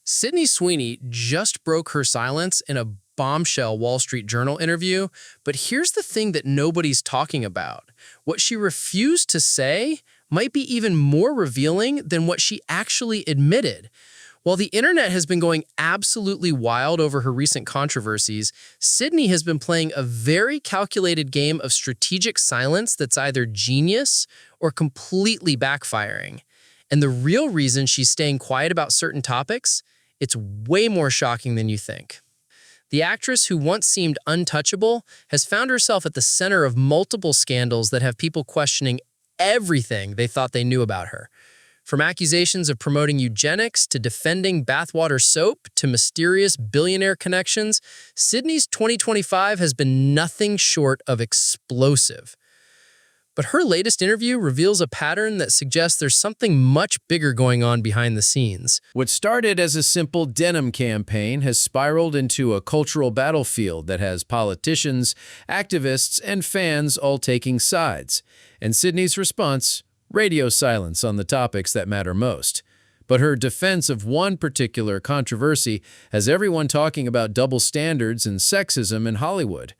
Sydney Sweeney just broke her silence in a bombshell Wall Street Journal interview, but here's the thing that nobody's talking about. What she refused to say might be even more revealing than what she actually admitted. While the internet has been going absolutely wild over her recent controversies, Sydney has been playing a very calculated game of strategic silence that's either genius or completely backfiring. And the real reason she's staying quiet about certain topics, it's way more shocking than you think. The actress who once seemed untouchable has found herself at the center of multiple scandals that have people questioning everything they thought they knew about her. From accusations of promoting eugenics to defending bathwater soap to mysterious billionaire connections, Sydney's 2025 has been nothing short of explosive. But her latest interview reveals a pattern that suggests there's something much bigger going on behind the scenes. What started as a simple denim campaign has spiraled into a cultural battlefield that has politicians, activists, and fans all taking sides. And Sydney's response? Radio silence on the topics that matter most. But her defense of one particular controversy has everyone talking about double standards and sexism in Hollywood.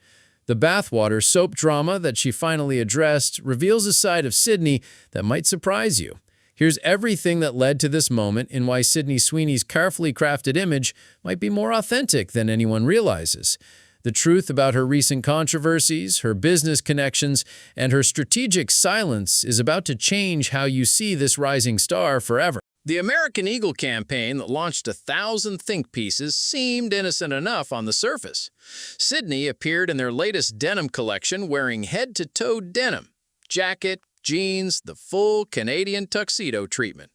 The bathwater soap drama that she finally addressed reveals a side of Sydney that might surprise you. Here's everything that led to this moment and why Sydney Sweeney's carefully crafted image might be more authentic than anyone realizes. The truth about her recent controversies, her business connections, and her strategic silence is about to change how you see this rising star forever. The American Eagle campaign that launched 1,000 think pieces seemed innocent enough on the surface. Sydney appeared in their latest denim collection wearing head-to-toe denim, jacket, jeans, the full Canadian tuxedo treatment.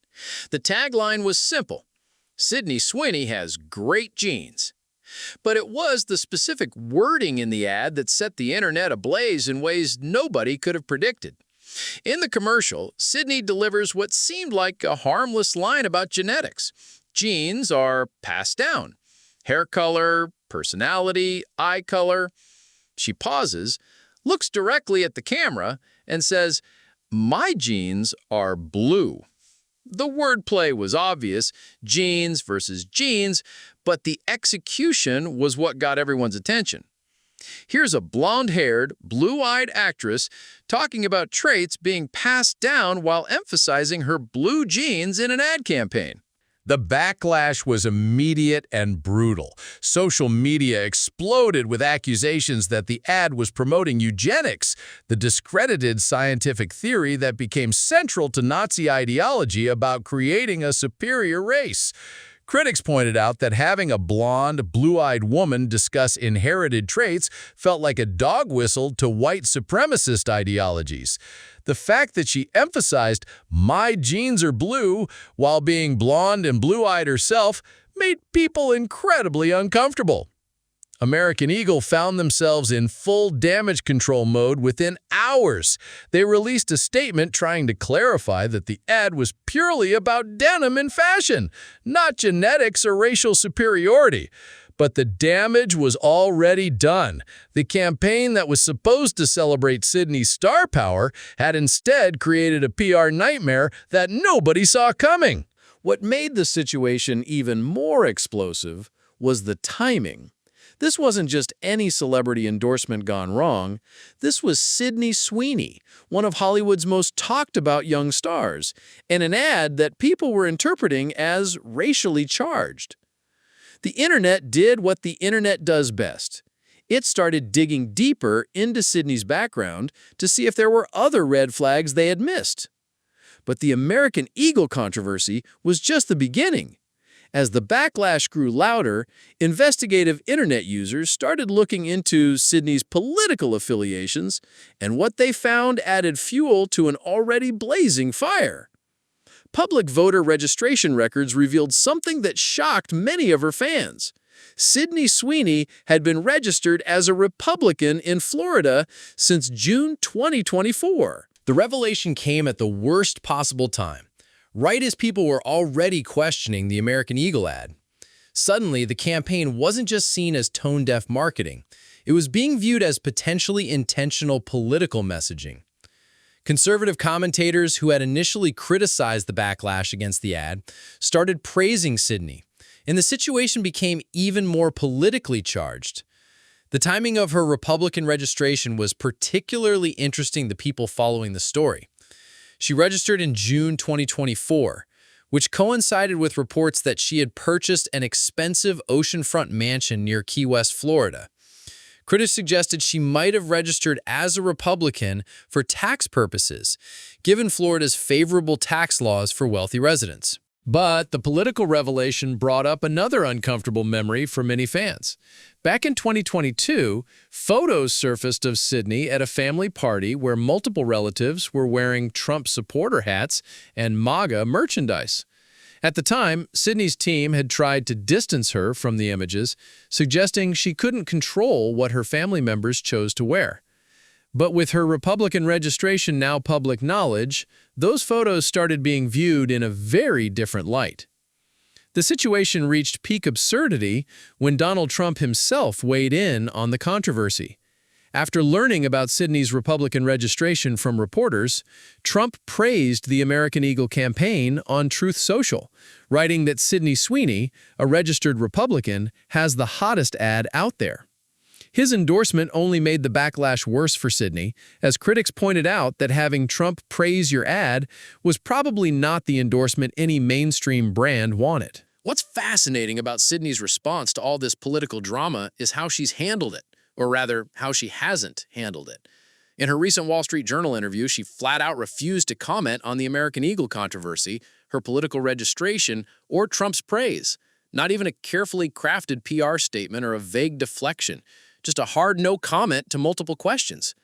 The tagline was simple: Sydney Sweeney has great jeans. But it was the specific wording in the ad that set the internet ablaze in ways nobody could have predicted. In the commercial, Sydney delivers what seemed like a harmless line about genetics. Genes are passed down. Hair color, personality, eye color. She pauses, looks directly at the camera, and says, "My genes are blue." The wordplay was obvious, genes versus genes, but the execution was what got everyone's attention. Here's a blonde-haired, blue-eyed actress talking about traits being passed down while emphasizing her blue genes in an ad campaign. The backlash was immediate and brutal. Social media exploded with accusations that the ad was promoting eugenics, the discredited scientific theory that became central to Nazi ideology about creating a superior race. Critics pointed out that having a blonde, blue-eyed woman discuss inherited traits felt like a dog whistle to white supremacist ideologies. The fact that she emphasized "my genes are blue" while being blonde and blue-eyed herself made people incredibly uncomfortable. American Eagle found themselves in full damage control mode within hours. They released a statement trying to clarify that the ad was purely about denim and fashion, not genetics or racial superiority. But the damage was already done. The campaign that was supposed to celebrate Sydney's star power had instead created a PR nightmare that nobody saw coming. What made the situation even more explosive was the timing. This wasn't just any celebrity endorsement gone wrong. This was Sydney Sweeney, one of Hollywood's most talked-about young stars, and an ad that people were interpreting as racially charged. The internet did what the internet does best. It started digging deeper into Sydney's background to see if there were other red flags they had missed. But the American Eagle controversy was just the beginning. As the backlash grew louder, investigative internet users started looking into Sydney's political affiliations, and what they found added fuel to an already blazing fire. Public voter registration records revealed something that shocked many of her fans. Sydney Sweeney had been registered as a Republican in Florida since June 2024. The revelation came at the worst possible time, right as people were already questioning the American Eagle ad. Suddenly, the campaign wasn't just seen as tone-deaf marketing. It was being viewed as potentially intentional political messaging. Conservative commentators who had initially criticized the backlash against the ad started praising Sydney. And the situation became even more politically charged. The timing of her Republican registration was particularly interesting to people following the story. She registered in June 2024, which coincided with reports that she had purchased an expensive oceanfront mansion near Key West, Florida. Critics suggested she might have registered as a Republican for tax purposes, given Florida's favorable tax laws for wealthy residents. But the political revelation brought up another uncomfortable memory for many fans. Back in 2022, photos surfaced of Sydney at a family party where multiple relatives were wearing Trump supporter hats and MAGA merchandise. At the time, Sydney's team had tried to distance her from the images, suggesting she couldn't control what her family members chose to wear. But with her Republican registration now public knowledge, those photos started being viewed in a very different light. The situation reached peak absurdity when Donald Trump himself weighed in on the controversy. After learning about Sydney's Republican registration from reporters, Trump praised the American Eagle campaign on Truth Social, writing that Sydney Sweeney, a registered Republican, has the hottest ad out there. His endorsement only made the backlash worse for Sydney, as critics pointed out that having Trump praise your ad was probably not the endorsement any mainstream brand wanted. What's fascinating about Sydney's response to all this political drama is how she's handled it, or rather, how she hasn't handled it. In her recent Wall Street Journal interview, she flat out refused to comment on the American Eagle controversy, her political registration, or Trump's praise. Not even a carefully crafted PR statement or a vague deflection. Just a hard no comment to multiple questions.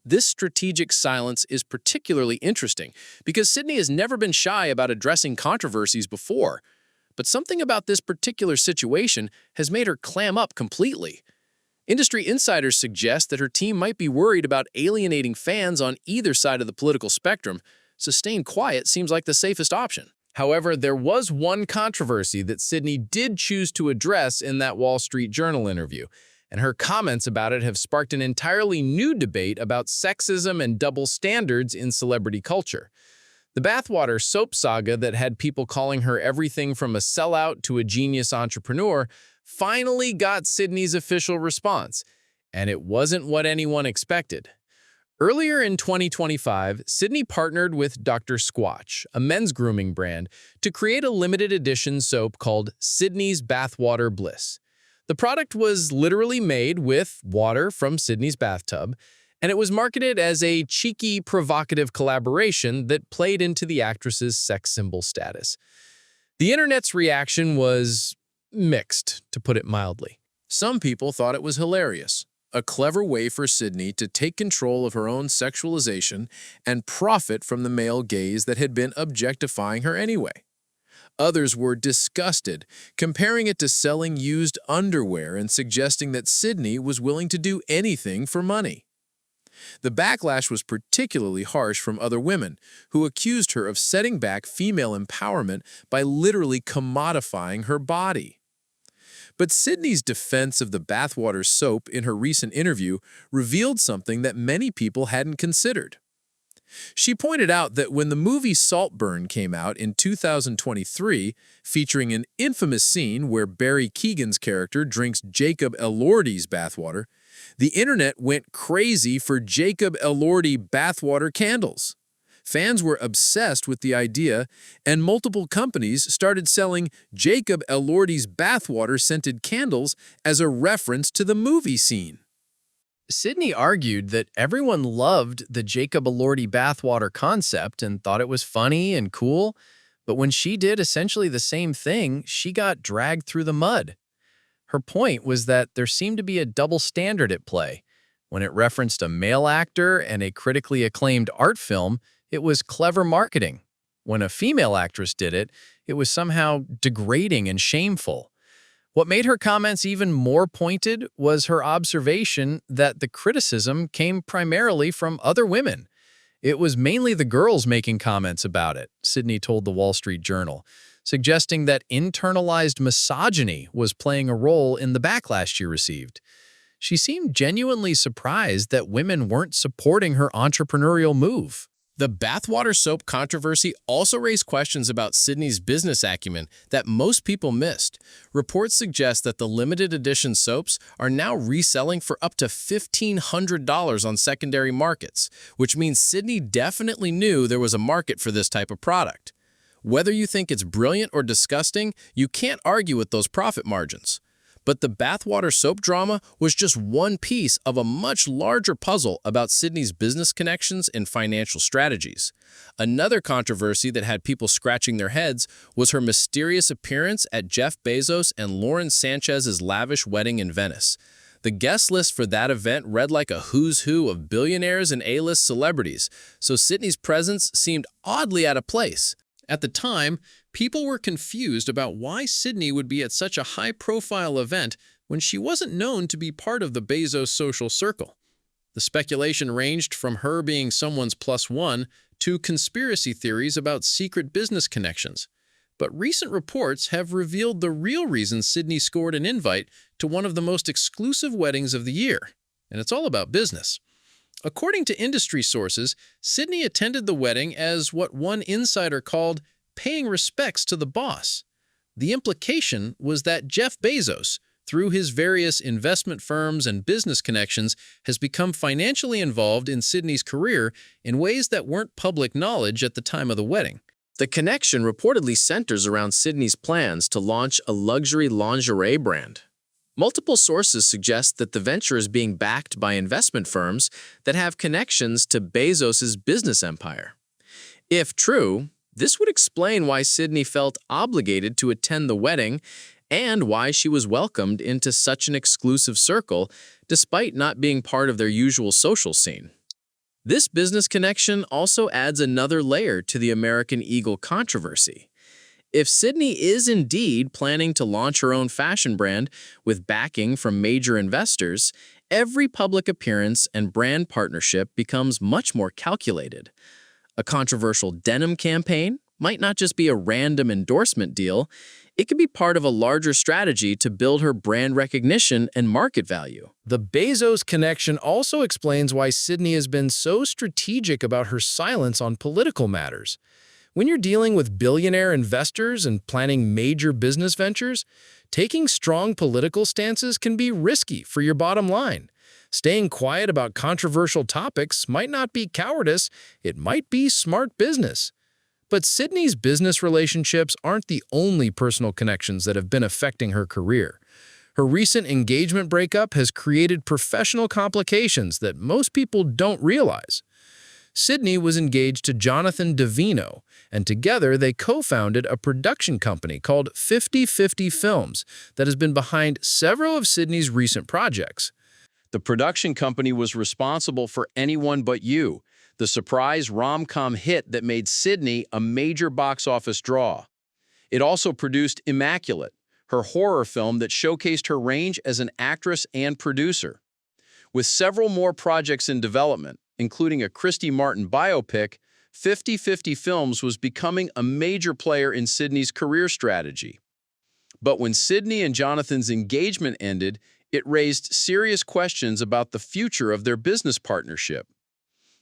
This strategic silence is particularly interesting because Sydney has never been shy about addressing controversies before. But something about this particular situation has made her clam up completely. Industry insiders suggest that her team might be worried about alienating fans on either side of the political spectrum. So staying quiet seems like the safest option. However, there was one controversy that Sydney did choose to address in that Wall Street Journal interview, and her comments about it have sparked an entirely new debate about sexism and double standards in celebrity culture. The bathwater soap saga that had people calling her everything from a sellout to a genius entrepreneur finally got Sydney's official response, and it wasn't what anyone expected. Earlier in 2025, Sydney partnered with Dr. Squatch, a men's grooming brand, to create a limited edition soap called Sydney's Bathwater Bliss. The product was literally made with water from Sydney's bathtub, and it was marketed as a cheeky, provocative collaboration that played into the actress's sex symbol status. The internet's reaction was mixed, to put it mildly. Some people thought it was hilarious, a clever way for Sydney to take control of her own sexualization and profit from the male gaze that had been objectifying her anyway. Others were disgusted, comparing it to selling used underwear and suggesting that Sydney was willing to do anything for money. The backlash was particularly harsh from other women, who accused her of setting back female empowerment by literally commodifying her body. But Sydney's defense of the bathwater soap in her recent interview revealed something that many people hadn't considered. She pointed out that when the movie Saltburn came out in 2023, featuring an infamous scene where Barry Keoghan's character drinks Jacob Elordi's bathwater, the internet went crazy for Jacob Elordi bathwater candles. Fans were obsessed with the idea, and multiple companies started selling Jacob Elordi's bathwater scented candles as a reference to the movie scene. Sydney argued that everyone loved the Jacob Elordi bathwater concept and thought it was funny and cool, but when she did essentially the same thing, she got dragged through the mud. Her point was that there seemed to be a double standard at play. When it referenced a male actor and a critically acclaimed art film, it was clever marketing. When a female actress did it, it was somehow degrading and shameful. What made her comments even more pointed was her observation that the criticism came primarily from other women. It was mainly the girls making comments about it, Sydney told the Wall Street Journal, suggesting that internalized misogyny was playing a role in the backlash she received. She seemed genuinely surprised that women weren't supporting her entrepreneurial move. The bathwater soap controversy also raised questions about Sydney's business acumen that most people missed. Reports suggest that the limited edition soaps are now reselling for up to $1,500 on secondary markets, which means Sydney definitely knew there was a market for this type of product. Whether you think it's brilliant or disgusting, you can't argue with those profit margins. But the bathwater soap drama was just one piece of a much larger puzzle about Sydney's business connections and financial strategies. Another controversy that had people scratching their heads was her mysterious appearance at Jeff Bezos and Lauren Sanchez's lavish wedding in Venice. The guest list for that event read like a who's who of billionaires and A-list celebrities, so Sydney's presence seemed oddly out of place. At the time, people were confused about why Sydney would be at such a high-profile event when she wasn't known to be part of the Bezos social circle. The speculation ranged from her being someone's plus one to conspiracy theories about secret business connections. But recent reports have revealed the real reason Sydney scored an invite to one of the most exclusive weddings of the year, and it's all about business. According to industry sources, Sydney attended the wedding as what one insider called paying respects to the boss. The implication was that Jeff Bezos, through his various investment firms and business connections, has become financially involved in Sydney's career in ways that weren't public knowledge at the time of the wedding. The connection reportedly centers around Sydney's plans to launch a luxury lingerie brand. Multiple sources suggest that the venture is being backed by investment firms that have connections to Bezos's business empire. If true, this would explain why Sydney felt obligated to attend the wedding and why she was welcomed into such an exclusive circle despite not being part of their usual social scene. This business connection also adds another layer to the American Eagle controversy. If Sydney is indeed planning to launch her own fashion brand with backing from major investors, every public appearance and brand partnership becomes much more calculated. A controversial denim campaign might not just be a random endorsement deal, it could be part of a larger strategy to build her brand recognition and market value. The Bezos connection also explains why Sydney has been so strategic about her silence on political matters. When you're dealing with billionaire investors and planning major business ventures, taking strong political stances can be risky for your bottom line. Staying quiet about controversial topics might not be cowardice, it might be smart business. But Sydney's business relationships aren't the only personal connections that have been affecting her career. Her recent engagement breakup has created professional complications that most people don't realize. Sydney was engaged to Jonathan Davino, and together they co-founded a production company called 50/50 Films that has been behind several of Sydney's recent projects. The production company was responsible for Anyone But You, the surprise rom-com hit that made Sydney a major box office draw. It also produced Immaculate, her horror film that showcased her range as an actress and producer. With several more projects in development, including a Christy Martin biopic, 50/50 Films was becoming a major player in Sydney's career strategy. But when Sydney and Jonathan's engagement ended, it raised serious questions about the future of their business partnership.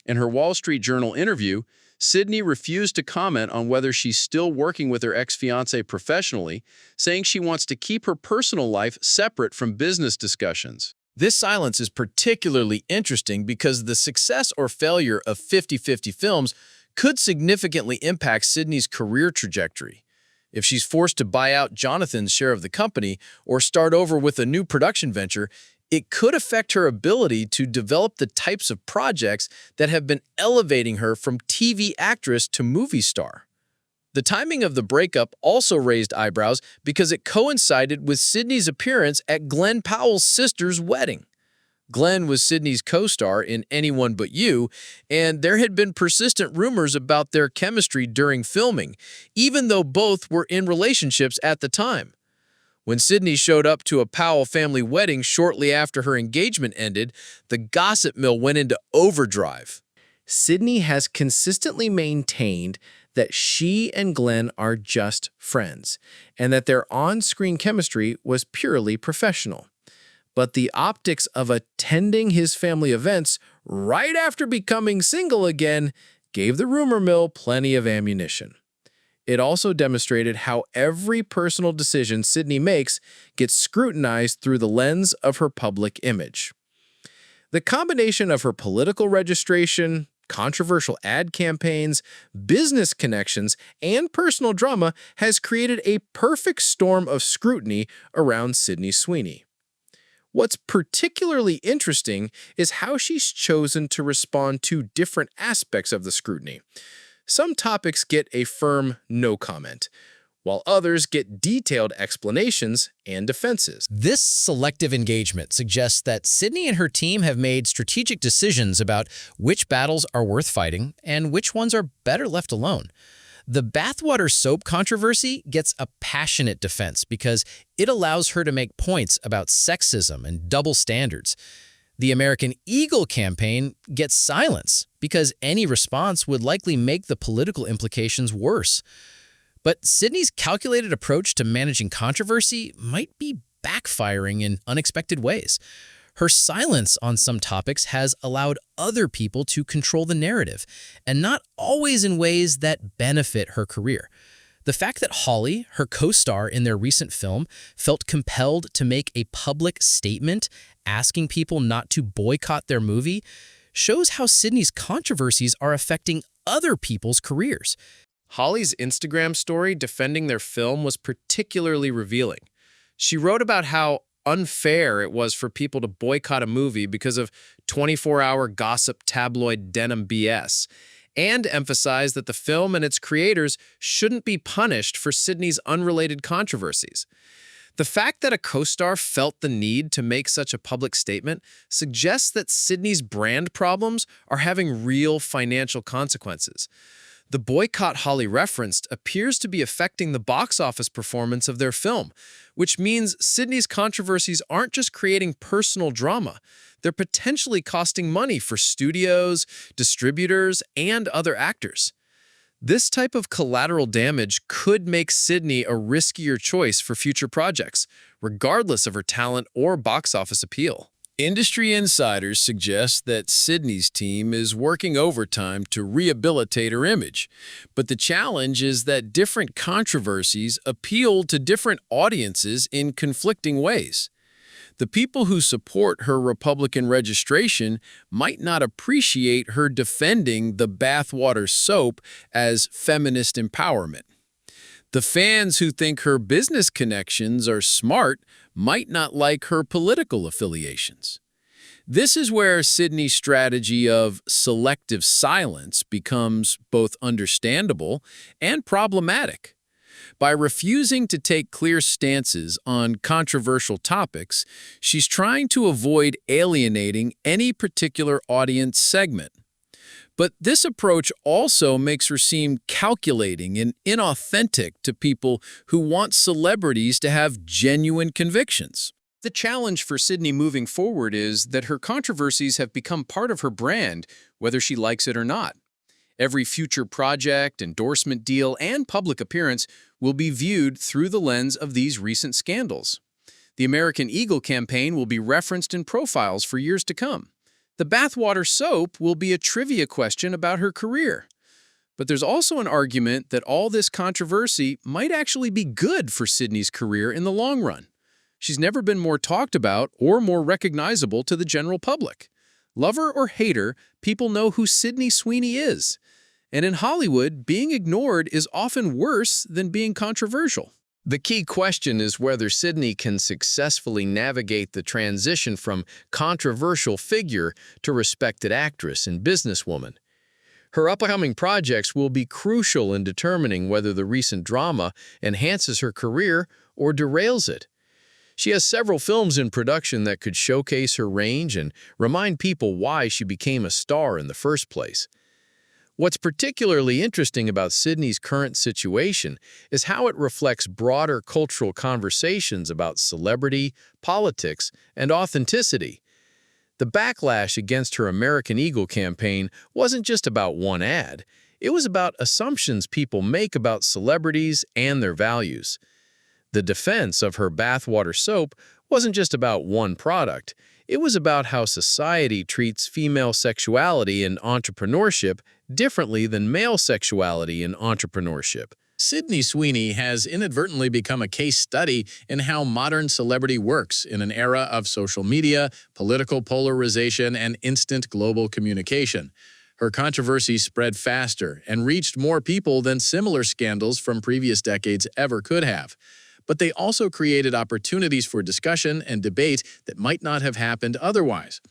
In her Wall Street Journal interview, Sydney refused to comment on whether she's still working with her ex-fiancé professionally, saying she wants to keep her personal life separate from business discussions. This silence is particularly interesting because the success or failure of 50/50 Films could significantly impact Sydney's career trajectory. If she's forced to buy out Jonathan's share of the company or start over with a new production venture, it could affect her ability to develop the types of projects that have been elevating her from TV actress to movie star. The timing of the breakup also raised eyebrows because it coincided with Sydney's appearance at Glen Powell's sister's wedding. Glen was Sydney's co-star in Anyone But You, and there had been persistent rumors about their chemistry during filming, even though both were in relationships at the time. When Sydney showed up to a Powell family wedding shortly after her engagement ended, the gossip mill went into overdrive. Sydney has consistently maintained that she and Glen are just friends, and that their on-screen chemistry was purely professional. But the optics of attending his family events right after becoming single again gave the rumor mill plenty of ammunition. It also demonstrated how every personal decision Sydney makes gets scrutinized through the lens of her public image. The combination of her political registration, controversial ad campaigns, business connections, and personal drama has created a perfect storm of scrutiny around Sydney Sweeney. What's particularly interesting is how she's chosen to respond to different aspects of the scrutiny. Some topics get a firm no comment, while others get detailed explanations and defenses. This selective engagement suggests that Sydney and her team have made strategic decisions about which battles are worth fighting and which ones are better left alone. The bathwater soap controversy gets a passionate defense because it allows her to make points about sexism and double standards. The American Eagle campaign gets silence because any response would likely make the political implications worse. But Sydney's calculated approach to managing controversy might be backfiring in unexpected ways. Her silence on some topics has allowed other people to control the narrative, and not always in ways that benefit her career. The fact that Holly, her co-star in their recent film, felt compelled to make a public statement asking people not to boycott their movie shows how Sydney's controversies are affecting other people's careers. Holly's Instagram story defending their film was particularly revealing. She wrote about how unfair it was for people to boycott a movie because of 24-hour gossip tabloid denim BS, and emphasized that the film and its creators shouldn't be punished for Sydney's unrelated controversies. The fact that a co-star felt the need to make such a public statement suggests that Sydney's brand problems are having real financial consequences. The boycott Holly referenced appears to be affecting the box office performance of their film, which means Sydney's controversies aren't just creating personal drama. They're potentially costing money for studios, distributors, and other actors. This type of collateral damage could make Sydney a riskier choice for future projects, regardless of her talent or box office appeal. Industry insiders suggest that Sydney's team is working overtime to rehabilitate her image, but the challenge is that different controversies appeal to different audiences in conflicting ways. The people who support her Republican registration might not appreciate her defending the bathwater soap as feminist empowerment. The fans who think her business connections are smart might not like her political affiliations. This is where Sydney's strategy of selective silence becomes both understandable and problematic. By refusing to take clear stances on controversial topics, she's trying to avoid alienating any particular audience segment. But this approach also makes her seem calculating and inauthentic to people who want celebrities to have genuine convictions. The challenge for Sydney moving forward is that her controversies have become part of her brand, whether she likes it or not. Every future project, endorsement deal, and public appearance will be viewed through the lens of these recent scandals. The American Eagle campaign will be referenced in profiles for years to come. The bathwater soap will be a trivia question about her career. But there's also an argument that all this controversy might actually be good for Sydney's career in the long run. She's never been more talked about or more recognizable to the general public. Lover or hater, people know who Sydney Sweeney is. And in Hollywood, being ignored is often worse than being controversial. The key question is whether Sydney can successfully navigate the transition from controversial figure to respected actress and businesswoman. Her upcoming projects will be crucial in determining whether the recent drama enhances her career or derails it. She has several films in production that could showcase her range and remind people why she became a star in the first place. What's particularly interesting about Sydney's current situation is how it reflects broader cultural conversations about celebrity, politics, and authenticity. The backlash against her American Eagle campaign wasn't just about one ad. It was about assumptions people make about celebrities and their values. The defense of her bathwater soap wasn't just about one product. It was about how society treats female sexuality and entrepreneurship differently than male sexuality in entrepreneurship. Sydney Sweeney has inadvertently become a case study in how modern celebrity works in an era of social media, political polarization, and instant global communication. Her controversies spread faster and reached more people than similar scandals from previous decades ever could have. But they also created opportunities for discussion and debate that might not have happened otherwise.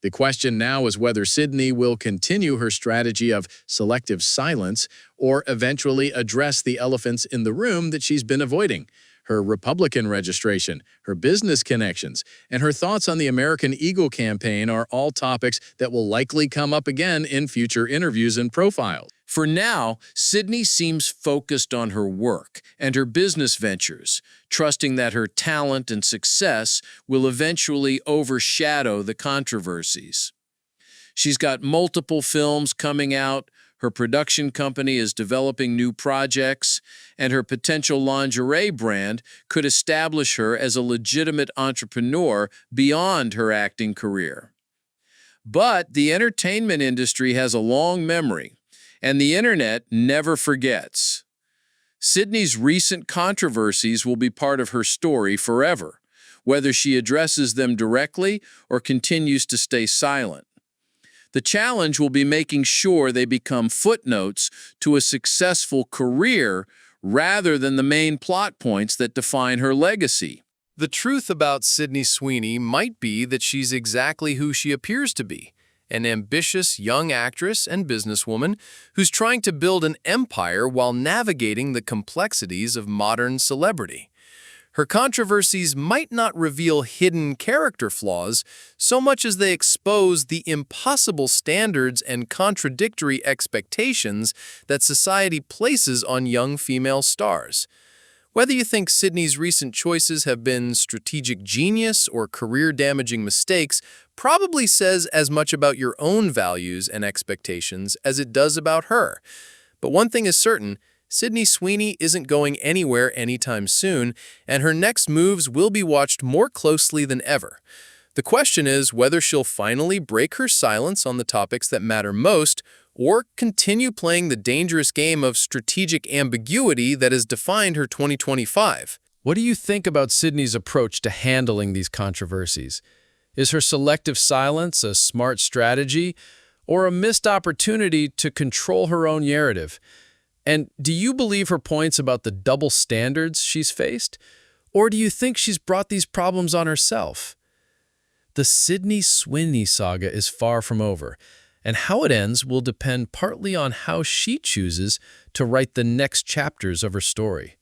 The question now is whether Sydney will continue her strategy of selective silence or eventually address the elephants in the room that she's been avoiding. Her Republican registration, her business connections, and her thoughts on the American Eagle campaign are all topics that will likely come up again in future interviews and profiles. For now, Sydney seems focused on her work and her business ventures, trusting that her talent and success will eventually overshadow the controversies. She's got multiple films coming out, her production company is developing new projects, and her potential lingerie brand could establish her as a legitimate entrepreneur beyond her acting career. But the entertainment industry has a long memory, and the internet never forgets. Sydney's recent controversies will be part of her story forever, whether she addresses them directly or continues to stay silent. The challenge will be making sure they become footnotes to a successful career rather than the main plot points that define her legacy. The truth about Sydney Sweeney might be that she's exactly who she appears to be, an ambitious young actress and businesswoman who's trying to build an empire while navigating the complexities of modern celebrity. Her controversies might not reveal hidden character flaws so much as they expose the impossible standards and contradictory expectations that society places on young female stars. Whether you think Sydney's recent choices have been strategic genius or career-damaging mistakes probably says as much about your own values and expectations as it does about her. But one thing is certain, Sydney Sweeney isn't going anywhere anytime soon, and her next moves will be watched more closely than ever. The question is whether she'll finally break her silence on the topics that matter most, or continue playing the dangerous game of strategic ambiguity that has defined her 2025. What do you think about Sydney's approach to handling these controversies? Is her selective silence a smart strategy, or a missed opportunity to control her own narrative? And do you believe her points about the double standards she's faced? Or do you think she's brought these problems on herself? The Sydney Sweeney saga is far from over, and how it ends will depend partly on how she chooses to write the next chapters of her story.